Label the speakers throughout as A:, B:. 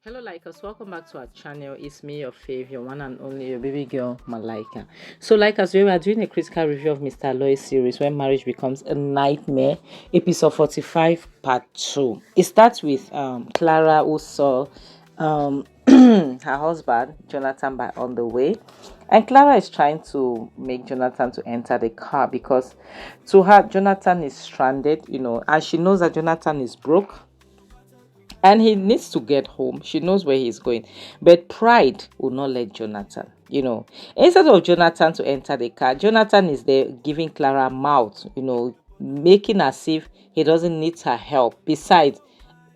A: Hello, Likers. Welcome back to our channel. It's me, your fave, your one and only, your baby girl, Malika. So, Likers, we are doing a critical review of Mr. Aloy's series, When Marriage Becomes a Nightmare, episode 45, part 2. It starts with Clara, who saw her husband, Jonathan, by on the way. And Clara is trying to make Jonathan to enter the car because to her, Jonathan is stranded, and she knows that Jonathan is broke and he needs to get home. She knows where he's going, but pride will not let Jonathan. Instead of Jonathan to enter the car, Jonathan is there giving Clara mouth, making as if he doesn't need her help. Besides,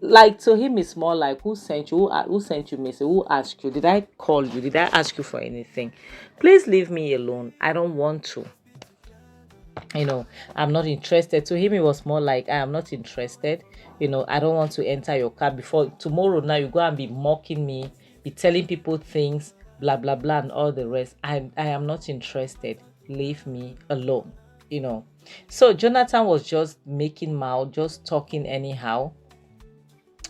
A: like, to him it's more like, who sent you, who sent you message, who asked you, did I call you, did I ask you for anything? Please leave me alone, I don't want to. I'm not interested. To him, it was more like, I am not interested. I don't want to enter your car before tomorrow. Now you go and be mocking me, be telling people things, blah, blah, blah, and all the rest. I am not interested. Leave me alone. So Jonathan was just making mouth, just talking anyhow,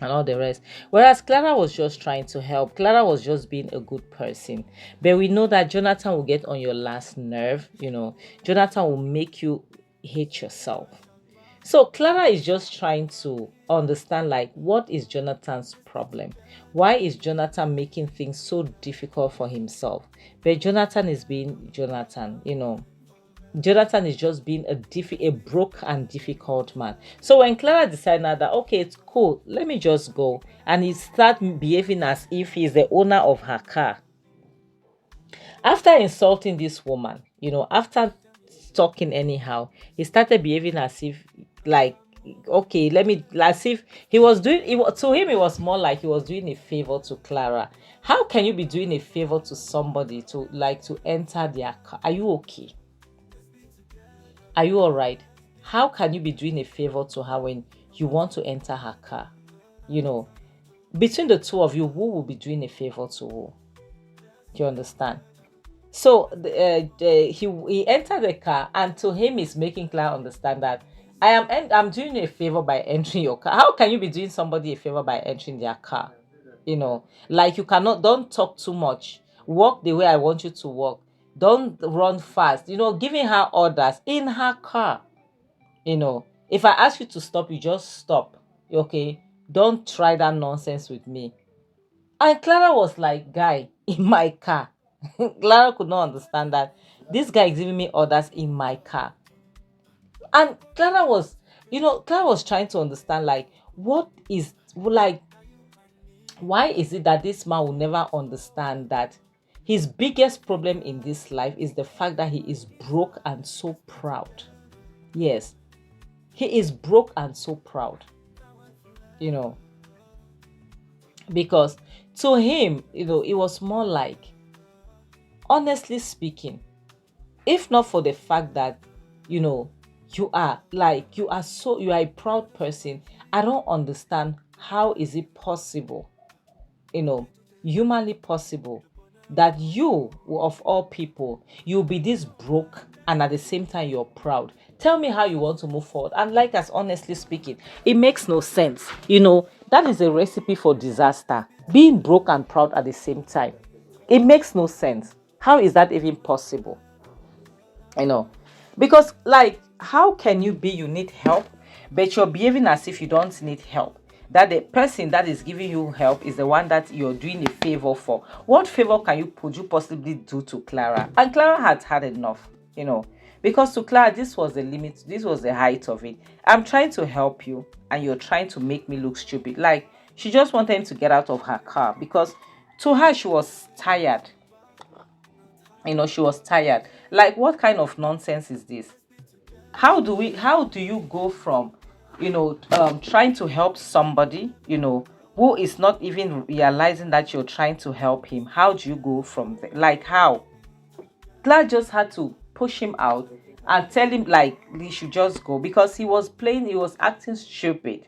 A: and all the rest. Whereas Clara was just trying to help. Clara was just being a good person. But we know that Jonathan will get on your last nerve. Jonathan will make you hate yourself. So Clara is just trying to understand, like, what is Jonathan's problem? Why is Jonathan making things so difficult for himself? But Jonathan is being Jonathan. Jonathan is just being a broke and difficult man. So when Clara decided now that, okay, it's cool, let me just go, and he start behaving as if he's the owner of her car. After insulting this woman, after talking anyhow, he started behaving as if, like, okay, as if he was doing to him, it was more like he was doing a favor to Clara. How can you be doing a favor to somebody to enter their car? Are you okay? Are you all right? How can you be doing a favor to her when you want to enter her car? Between the two of you, who will be doing a favor to who? Do you understand? So he entered the car, and to him, he's making Clara understand that I'm doing you a favor by entering your car. How can you be doing somebody a favor by entering their car? Like, don't talk too much. Walk the way I want you to walk. Don't run fast. Giving her orders in her car. If I ask you to stop, you just stop. Okay? Don't try that nonsense with me. And Clara was like, guy, in my car. Clara could not understand that this guy is giving me orders in my car. And Clara was trying to understand, like, what is, like, why is it that this man will never understand that his biggest problem in this life is the fact that he is broke and so proud. Yes, he is broke and so proud. Because to him, it was more like, honestly speaking, if not for the fact that, you are a proud person, I don't understand how is it possible, humanly possible, that you, of all people, you'll be this broke and at the same time you're proud. Tell me how you want to move forward. And like us, honestly speaking, it makes no sense. That is a recipe for disaster. Being broke and proud at the same time. It makes no sense. How is that even possible? Because, like, how can you need help, but you're behaving as if you don't need help? That the person that is giving you help is the one that you're doing a favor for. What favor could you possibly do to Clara? And Clara had enough, because to Clara, this was the limit, this was the height of it. I'm trying to help you, and you're trying to make me look stupid. Like, she just wanted him to get out of her car, because to her, she was tired. She was tired. Like, what kind of nonsense is this? How do you go from trying to help somebody who is not even realizing that you're trying to help him? How do you go from there? Like, how? Clara just had to push him out and tell him, like, he should just go, because he was acting stupid.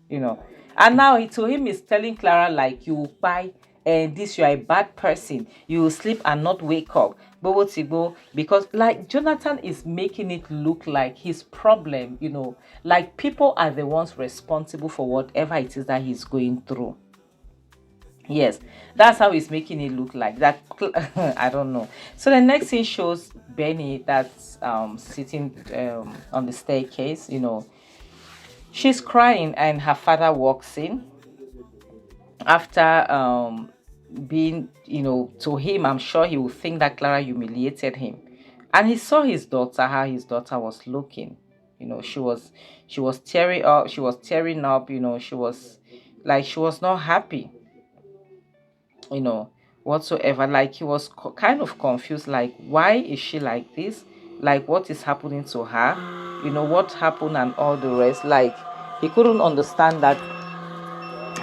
A: And now to him is telling Clara, like, you buy and this, you are a bad person, you will sleep and not wake up, bobo tibo, because like Jonathan is making it look like his problem, like people are the ones responsible for whatever it is that he's going through. Yes, that's how he's making it look like that. I don't know. So the next scene shows Benny that's sitting on the staircase. She's crying, and her father walks in after being, to him, I'm sure he would think that Clara humiliated him. And he saw his daughter, how his daughter was looking. She was tearing up, she was like, she was not happy, you know whatsoever. Like, he was kind of confused, like, why is she like this, like what is happening to her, what happened and all the rest. Like, he couldn't understand that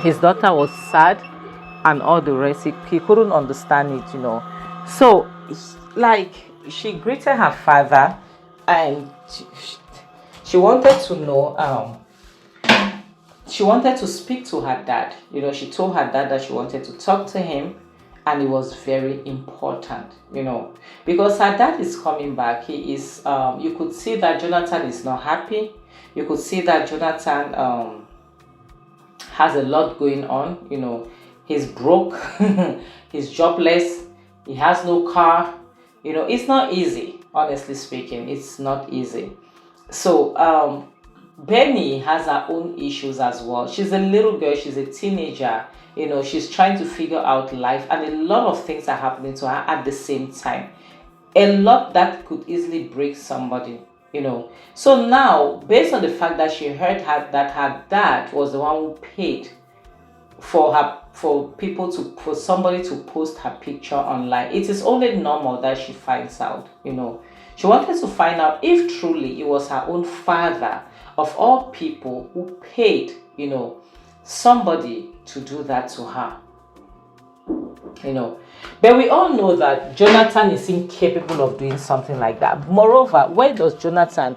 A: his daughter was sad and all the rest. He couldn't understand it. So, like, she greeted her father, and she wanted to know, she wanted to speak to her dad. She told her dad that she wanted to talk to him, and it was very important, because her dad is coming back. He is, you could see that Jonathan is not happy. You could see that Jonathan has a lot going on. He's broke, he's jobless, he has no car. It's not easy, honestly speaking. It's not easy. So, Benny has her own issues as well. She's a little girl, she's a teenager, she's trying to figure out life, and a lot of things are happening to her at the same time. A lot that could easily break somebody. So now, based on the fact that she heard that her dad was the one who paid for somebody to post her picture online, it is only normal that she finds out. She wanted to find out if truly it was her own father, of all people, who paid somebody to do that to her. But we all know that Jonathan is incapable of doing something like that. Moreover, where does Jonathan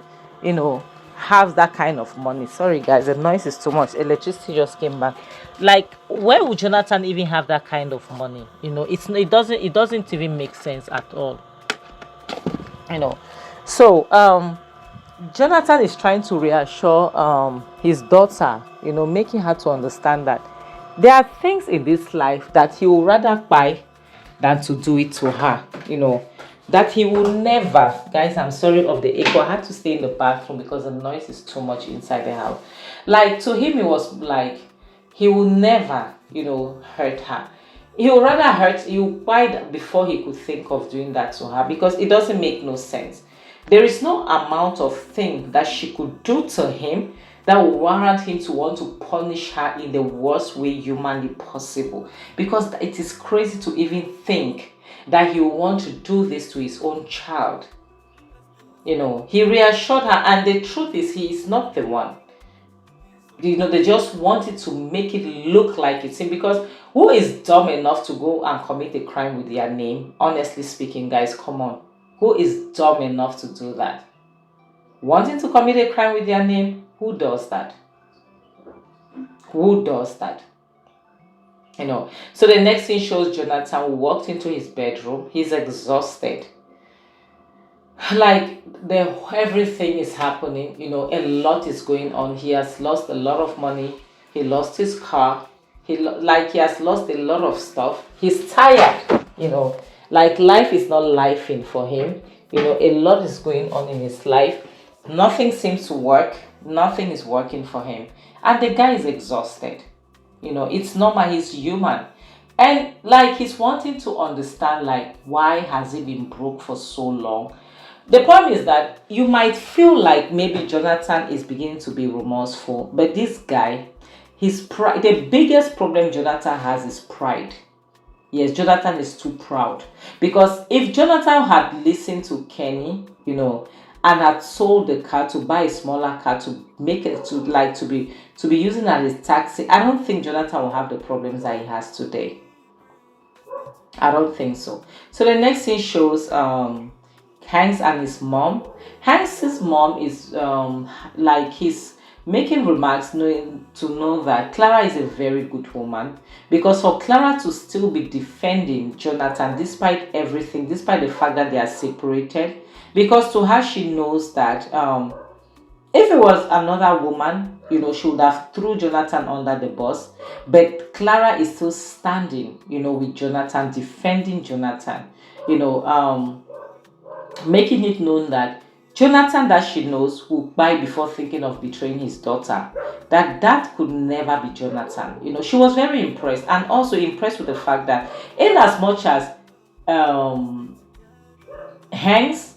A: have that kind of money? Sorry guys, the noise is too much. Electricity just came back. Like, where would Jonathan even have that kind of money? It doesn't even make sense at all. So Jonathan is trying to reassure his daughter, making her to understand that there are things in this life that he would rather buy than to do it to her. That he will never, guys, I'm sorry of the echo. I had to stay in the bathroom because the noise is too much inside the house. Like, to him, it was like he will never, hurt her. He would rather hurt, he would buy that before he could think of doing that to her, because it doesn't make no sense. There is no amount of thing that she could do to him that will warrant him to want to punish her in the worst way humanly possible. Because it is crazy to even think that he will want to do this to his own child. He reassured her, and the truth is, he is not the one. They just wanted to make it look like it's him, because who is dumb enough to go and commit a crime with their name? Honestly speaking, guys, come on. Who is dumb enough to do that? Wanting to commit a crime with their name? Who does that? Who does that? So the next thing shows Jonathan walked into his bedroom. He's exhausted. Like, everything is happening. A lot is going on. He has lost a lot of money. He lost his car. He has lost a lot of stuff. He's tired. Like, life is not lifing for him. A lot is going on in his life. Nothing seems to work. Nothing is working for him, and the guy is exhausted. It's normal. He's human. And like, he's wanting to understand, like, why has he been broke for so long. The problem is that you might feel like maybe Jonathan is beginning to be remorseful, but this guy, his pride, the biggest problem Jonathan has is pride. Yes, Jonathan is too proud. Because if Jonathan had listened to Kenny, and had sold the car to buy a smaller car to make it to be using as his taxi, I don't think Jonathan will have the problems that he has today. I don't think so. So the next thing shows Hanks and his mom. Hanks's mom is like his making remarks knowing to know that Clara is a very good woman, because for Clara to still be defending Jonathan despite everything, despite the fact that they are separated, because to her she knows that if it was another woman, she would have threw Jonathan under the bus. But Clara is still standing, with Jonathan, defending Jonathan, you know, um, making it known that Jonathan, that she knows, will buy before thinking of betraying his daughter. That could never be Jonathan. She was very impressed, and also impressed with the fact that, in as much as um Hanks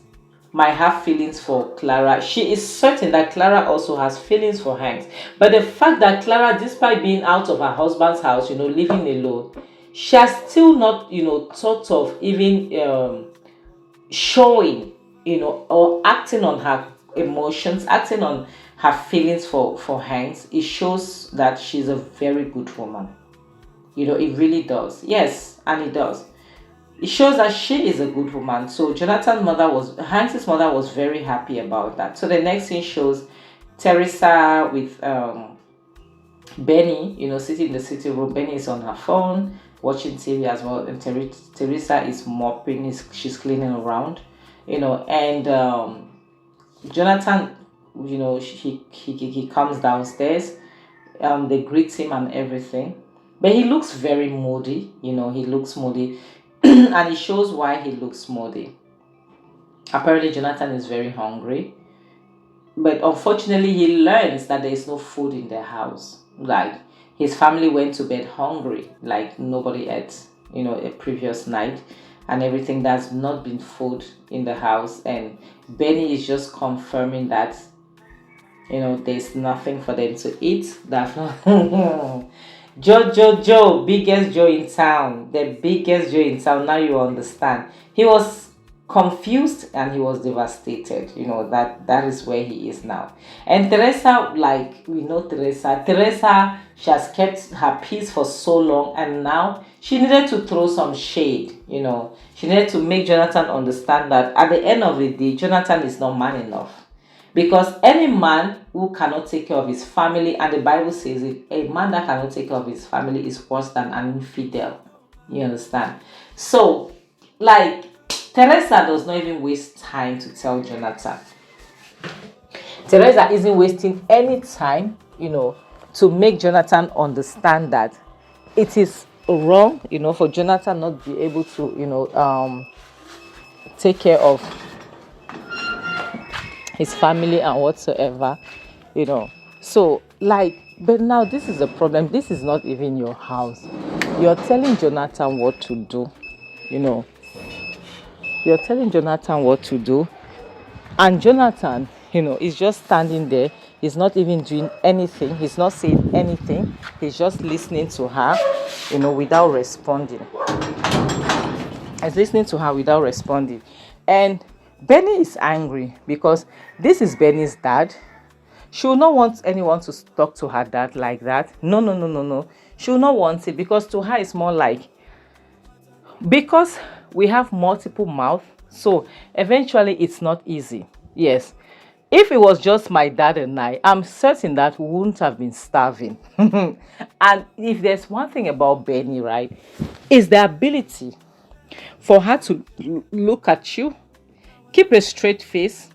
A: might have feelings for Clara, she is certain that Clara also has feelings for Hanks. But the fact that Clara, despite being out of her husband's house, living alone, she has still not, thought of even showing, or acting on her emotions, acting on her feelings for Hanks. It shows that she's a very good woman. It really does. Yes, and it does. It shows that she is a good woman. So Hanks's mother was very happy about that. So the next scene shows Teresa with Benny, sitting in the sitting room. Benny is on her phone watching TV as well, and Teresa is mopping. She's cleaning around, and Jonathan, he comes downstairs. They greet him and everything, but he looks very moody. He looks moody, and it shows why he looks moody. Apparently, Jonathan is very hungry, but unfortunately, he learns that there is no food in the house. Like, his family went to bed hungry, like nobody ate, a previous night, and everything. There's not been food in the house, and Benny is just confirming that, there's nothing for them to eat. That Joe, biggest Joe in town, the biggest Joe in town. Now you understand. He was confused and he was devastated. That is where he is now. And Teresa, like we know Teresa, she has kept her peace for so long, and now she needed to throw some shade. She needed to make Jonathan understand that at the end of the day, Jonathan is not man enough. Because any man who cannot take care of his family, and the Bible says it, a man that cannot take care of his family is worse than an infidel. You understand? So, like, Teresa does not even waste time to tell Jonathan. Teresa isn't wasting any time, to make Jonathan understand that it is wrong, for Jonathan not be able to, take care of his family and whatsoever, So, like, but now this is a problem. This is not even your house. You're telling Jonathan what to do, You're telling Jonathan what to do, and Jonathan, is just standing there. He's not even doing anything. He's not saying anything. He's just listening to her, without responding. He's listening to her without responding. And Benny is angry because this is Benny's dad. She will not want anyone to talk to her dad like that. No. She will not want it, because to her it's more like, because we have multiple mouths, so eventually it's not easy. Yes. If it was just my dad and I'm certain that we wouldn't have been starving. And if there's one thing about Benny, right, is the ability for her to look at you, keep a straight face,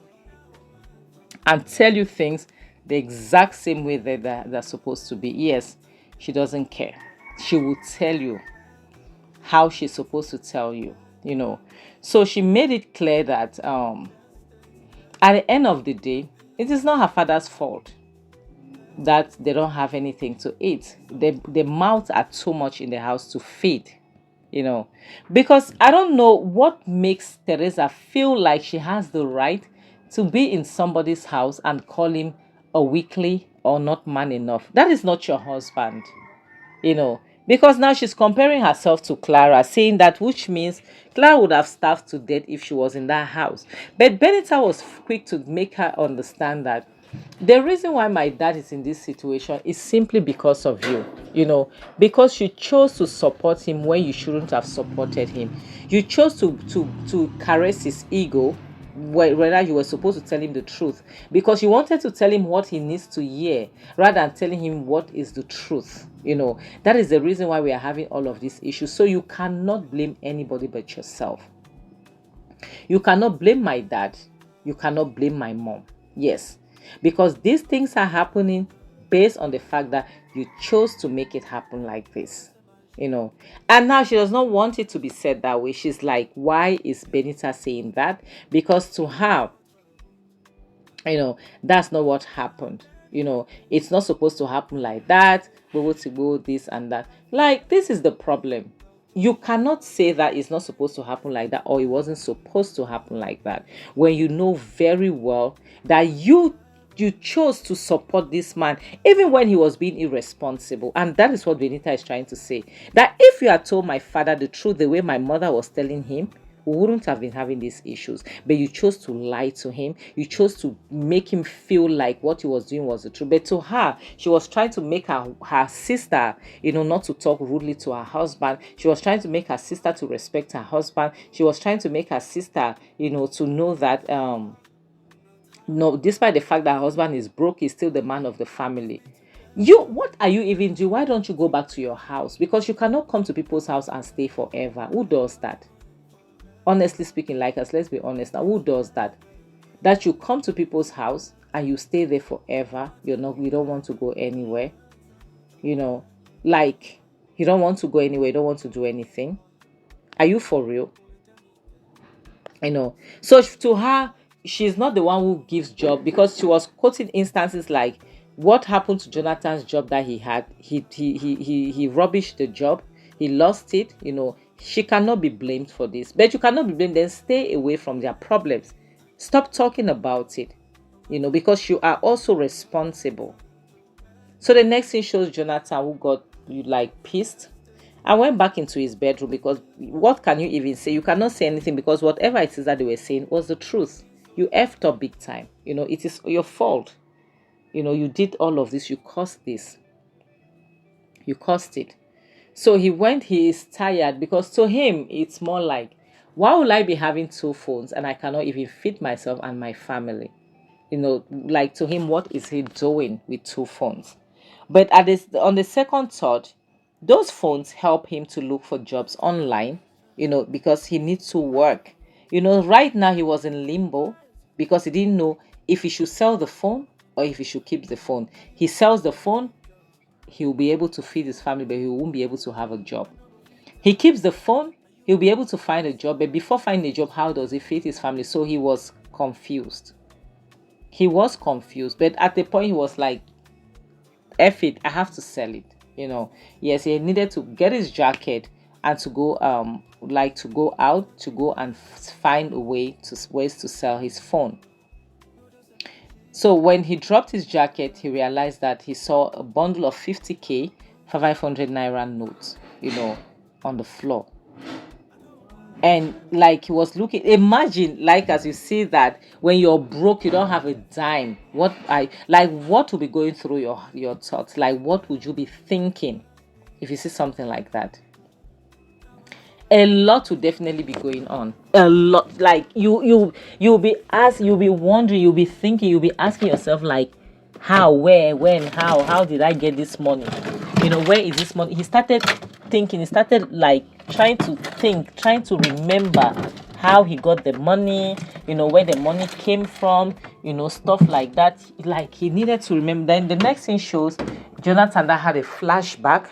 A: and tell you things the exact same way that they're supposed to be. Yes, she doesn't care. She will tell you how she's supposed to tell you, So she made it clear that at the end of the day, it is not her father's fault that they don't have anything to eat. The mouths are too much in the house to feed. Because I don't know what makes Teresa feel like she has the right to be in somebody's house and call him a weakly or not man enough. That is not your husband, because now she's comparing herself to Clara, saying that, which means Clara would have starved to death if she was in that house. But Benita was quick to make her understand that the reason why my dad is in this situation is simply because of you, because you chose to support him when you shouldn't have supported him. You chose to caress his ego whether you were supposed to tell him the truth, because you wanted to tell him what he needs to hear rather than telling him what is the truth. That is the reason why we are having all of these issues. So you cannot blame anybody but yourself. You cannot blame my dad. You cannot blame my mom. Yes, because these things are happening based on the fact that you chose to make it happen like this. And now she does not want it to be said that way. She's like, why is Benita saying that? Because to her, that's not what happened. It's not supposed to happen like that. To go this and that. Like, this is the problem. You cannot say that it's not supposed to happen like that, or it wasn't supposed to happen like that, when you know very well that you chose to support this man even when he was being irresponsible. And that is what Benita is trying to say, that if you had told my father the truth the way my mother was telling him, we wouldn't have been having these issues. But you chose to lie to him. You chose to make him feel like what he was doing was the truth. But to her, she was trying to make her sister, not to talk rudely to her husband. She was trying to make her sister to respect her husband. She was trying to make her sister, to know that no, despite the fact that her husband is broke, he's still the man of the family. What are you even doing? Why don't you go back to your house? Because you cannot come to people's house and stay forever. Who does that? Honestly speaking, like us, let's be honest now, who does that? That you come to people's house and you stay there forever. You don't want to go anywhere. Like, you don't want to go anywhere, you don't want to do anything. Are you for real? So to her, she's not the one who gives job, because she was quoting instances like what happened to Jonathan's job that he had. He rubbished the job, he lost it. She cannot be blamed for this. But you cannot be blamed. Then stay away from their problems. Stop talking about it, because you are also responsible. So the next thing shows Jonathan, who got pissed and went back into his bedroom, because what can you even say? You cannot say anything, because whatever it is that they were saying was the truth. You effed up big time. It is your fault. You did all of this. You caused this. You caused it. So he is tired, because to him, it's more like, why will I be having two phones and I cannot even feed myself and my family? Like, to him, what is he doing with two phones? But on the second thought, those phones help him to look for jobs online, because he needs to work. Right now he was in limbo, because he didn't know if he should sell the phone or if he should keep the phone. He sells the phone, he'll be able to feed his family, but he won't be able to have a job. He keeps the phone, he'll be able to find a job, but before finding a job, how does he feed his family? So he was confused. But at the point he was like, F it, I have to sell it. Yes, he needed to get his jacket and to go to go out, to go and find ways to sell his phone. So when he dropped his jacket, he realized that he saw a bundle of 50k 500 naira notes, on the floor. And he was looking, imagine, as you see that when you're broke, you don't have a dime. What will be going through your thoughts? What would you be thinking if you see something like that? A lot will definitely be going on. A lot. You'll be wondering, you'll be thinking, you'll be asking yourself, how, where, when, how did I get this money? Where is this money? He started thinking, trying to remember how he got the money, where the money came from, stuff like that. He needed to remember. Then the next thing shows Jonathan that had a flashback,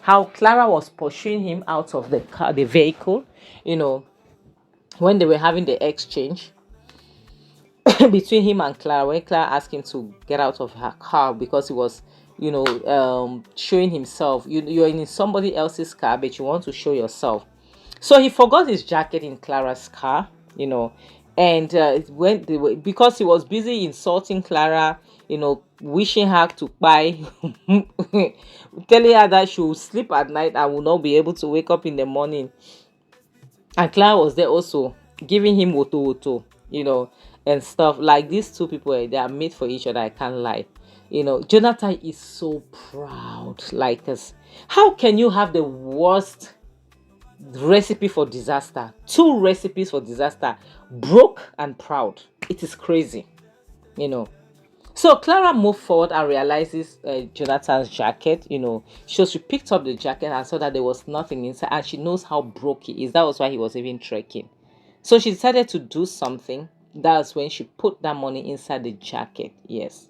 A: how Clara was pursuing him out of the vehicle, when they were having the exchange between him and Clara, when Clara asked him to get out of her car because he was, showing himself. You're in somebody else's car, but you want to show yourself. So he forgot his jacket in Clara's car, and because he was busy insulting Clara, wishing her to buy, telling her that she will sleep at night and will not be able to wake up in the morning. And Clara was there also giving him woto, and stuff. These two people, they are made for each other. I can't lie. Jonathan is so proud. How can you have the worst recipe for disaster, two recipes for disaster, broke and proud. It is crazy, you know. So Clara moved forward and realizes Jonathan's jacket. So she picked up the jacket and saw that there was nothing inside, and she knows how broke he is. That was why he was even trekking. So she decided to do something. That's when she put that money inside the jacket. Yes,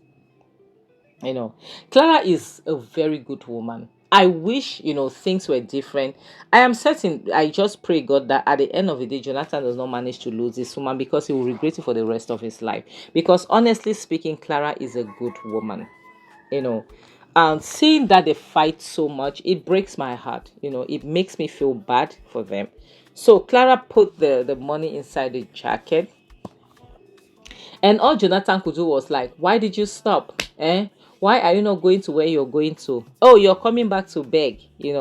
A: you know, Clara is a very good woman. I wish, things were different. I am certain, I just pray God that at the end of the day, Jonathan does not manage to lose this woman, because he will regret it for the rest of his life. Because honestly speaking, Clara is a good woman, you know. And seeing that they fight so much, it breaks my heart. It makes me feel bad for them. So Clara put the money inside the jacket, and all Jonathan could do was like, why did you stop? Why are you not going to where you're going to? Oh, you're coming back to beg. He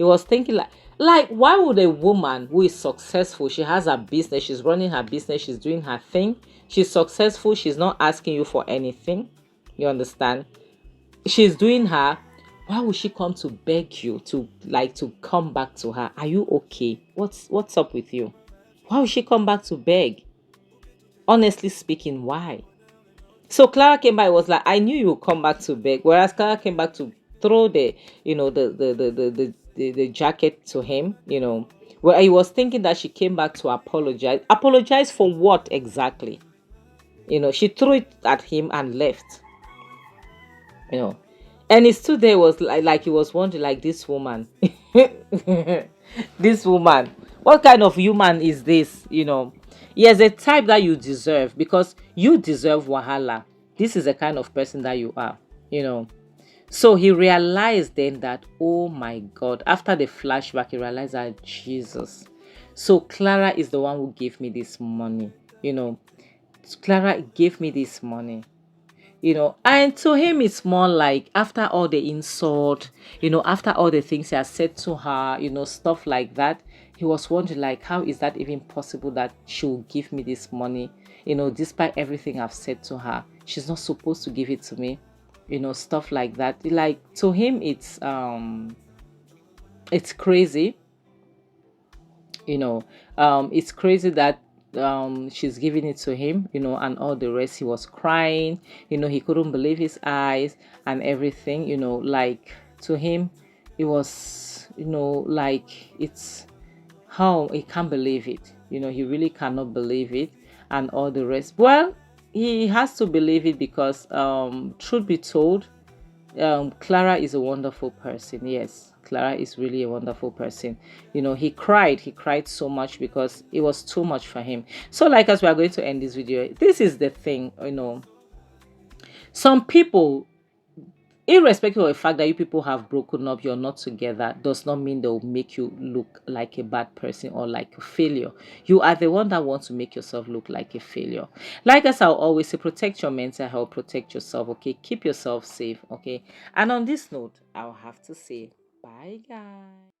A: was thinking like, why would a woman who is successful, she has her business, she's running her business, she's doing her thing, she's successful, she's not asking you for anything. You understand? She's doing her. Why would she come to beg you to come back to her? Are you okay? What's up with you? Why would she come back to beg? Honestly speaking, why? So Clara came by, was like, I knew you would come back to beg. Whereas Clara came back to throw the jacket to him, Where he was thinking that she came back to apologize. Apologize for what exactly? She threw it at him and left, you know. And he stood there, was like he was wondering, like, this woman. This woman. What kind of human is this? Yes, a type that you deserve, because you deserve wahala. This is the kind of person that you are, you know. So he realized then that, oh my God, after the flashback, he realized that, Jesus. So Clara is the one who gave me this money, you know. Clara gave me this money. And to him it's more like, after all the insult, after all the things he has said to her, stuff like that, he was wondering, like, how is that even possible that she will give me this money, despite everything I've said to her? She's not supposed to give it to me, stuff like that. Like, to him it's crazy. It's crazy that she's giving it to him, and all the rest. He was crying, he couldn't believe his eyes and everything, like, to him it was, like, it's how he can't believe it, he really cannot believe it, and all the rest. Well, he has to believe it, because truth be told, Clara is a wonderful person. Yes, Clara is really a wonderful person. He cried so much, because it was too much for him. So, like, as we are going to end this video, this is the thing, some people, irrespective of the fact that you people have broken up, you're not together, does not mean they'll make you look like a bad person or like a failure. You are the one that wants to make yourself look like a failure. Like, as I'll always say, protect your mental health, protect yourself, okay? Keep yourself safe, okay? And on this note, I'll have to say bye, guys.